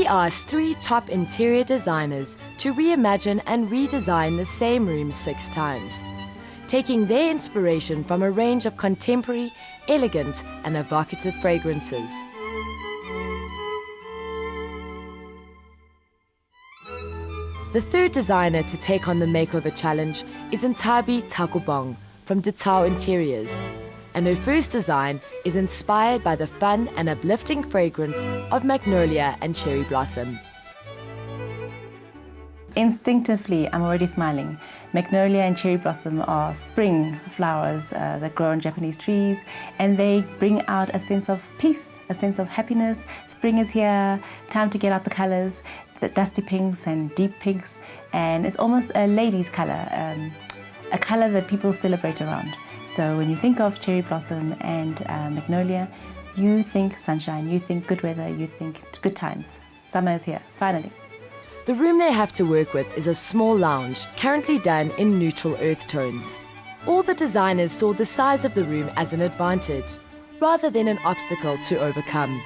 We asked 3 top interior designers to reimagine and redesign the same room 6 times, taking their inspiration from a range of contemporary, elegant and evocative fragrances. The third designer to take on the makeover challenge is Ntabi Takubong from Detau Interiors, and her first design is inspired by the fun and uplifting fragrance of magnolia and cherry blossom. Instinctively, I'm already smiling. Magnolia and cherry blossom are spring flowers that grow on Japanese trees, and they bring out a sense of peace, a sense of happiness. Spring is here, time to get out the colors, the dusty pinks and deep pinks, and it's almost a lady's color, a color that people celebrate around. So when you think of cherry blossom and magnolia, you think sunshine, you think good weather, you think good times. Summer is here, finally. The room they have to work with is a small lounge, currently done in neutral earth tones. All the designers saw the size of the room as an advantage, rather than an obstacle to overcome.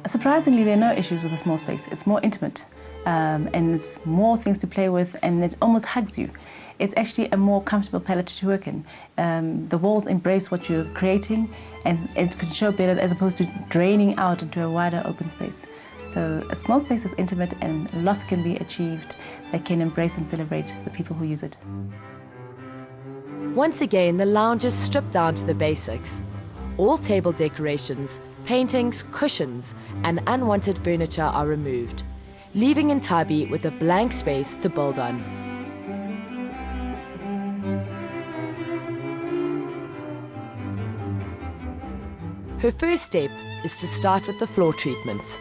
Surprisingly, there are no issues with a small space. It's more intimate, and it's more things to play with, and it almost hugs you. It's actually a more comfortable palette to work in. The walls embrace what you're creating, and it can show better as opposed to draining out into a wider open space. So a small space is intimate, and lots can be achieved that can embrace and celebrate the people who use it. Once again, the lounge is stripped down to the basics. All table decorations, paintings, cushions, and unwanted furniture are removed, leaving Ntabi with a blank space to build on. Her first step is to start with the floor treatment.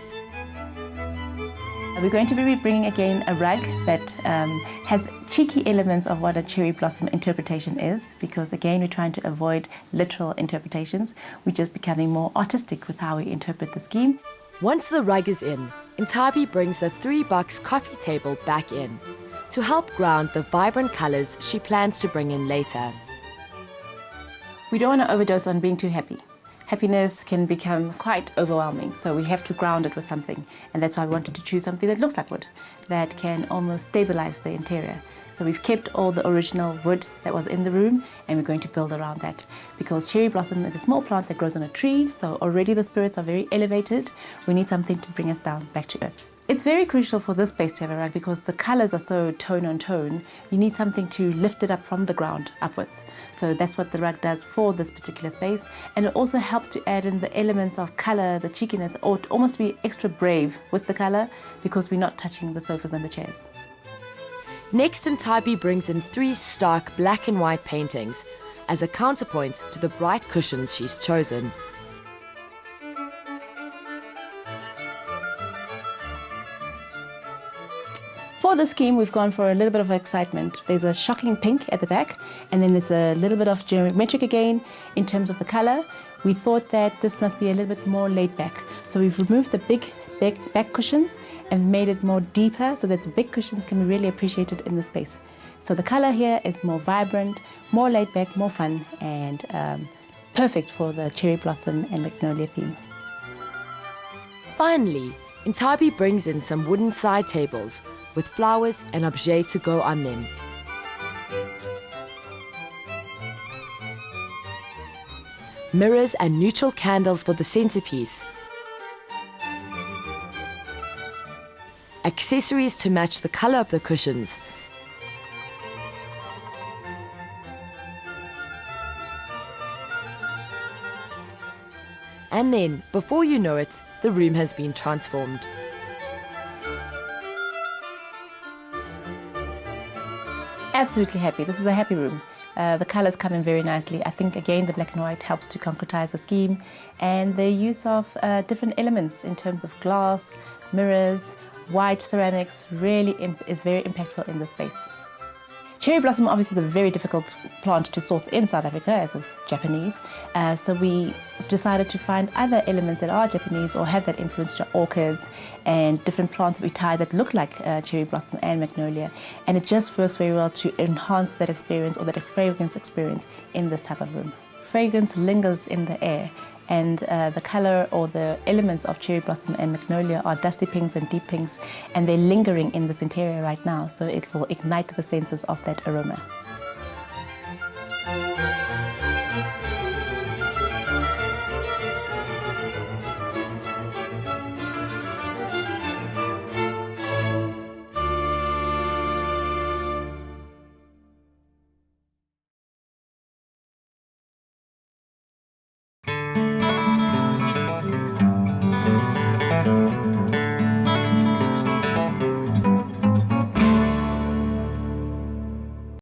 We're going to be bringing again a rug that has cheeky elements of what a cherry blossom interpretation is, because again we're trying to avoid literal interpretations. We're just becoming more artistic with how we interpret the scheme. Once the rug is in, Ntabi brings the 3-box coffee table back in to help ground the vibrant colors she plans to bring in later. We don't want to overdose on being too happy. Happiness can become quite overwhelming, so we have to ground it with something, and that's why I wanted to choose something that looks like wood, that can almost stabilize the interior. So we've kept all the original wood that was in the room, and we're going to build around that, because cherry blossom is a small plant that grows on a tree, so already the spirits are very elevated. We need something to bring us down back to earth. It's very crucial for this space to have a rug because the colors are so tone on tone. You need something to lift it up from the ground upwards. So that's what the rug does for this particular space. And it also helps to add in the elements of color, the cheekiness, or almost to be extra brave with the color because we're not touching the sofas and the chairs. Next, Ntabi brings in 3 stark black and white paintings as a counterpoint to the bright cushions she's chosen. For the scheme, we've gone for a little bit of excitement. There's a shocking pink at the back, and then there's a little bit of geometric again in terms of the color. We thought that this must be a little bit more laid back. So we've removed the big back cushions and made it more deeper so that the big cushions can be really appreciated in the space. So the color here is more vibrant, more laid back, more fun, and perfect for the cherry blossom and magnolia theme. Finally, Ntabi brings in some wooden side tables with flowers and objets to go on them. Mirrors and neutral candles for the centerpiece. Accessories to match the color of the cushions. And then, before you know it, the room has been transformed. Absolutely happy. This is a happy room. The colors come in very nicely. I think again the black and white helps to concretize the scheme, and the use of different elements in terms of glass, mirrors, white ceramics really is very impactful in this space. Cherry blossom obviously is a very difficult plant to source in South Africa as it's Japanese, so we decided to find other elements that are Japanese or have that influence to orchids and different plants that we tie that look like cherry blossom and magnolia, and it just works very well to enhance that experience or that fragrance experience in this type of room. Fragrance lingers in the air, and the color or the elements of cherry blossom and magnolia are dusty pinks and deep pinks, and they're lingering in this interior right now, so it will ignite the senses of that aroma.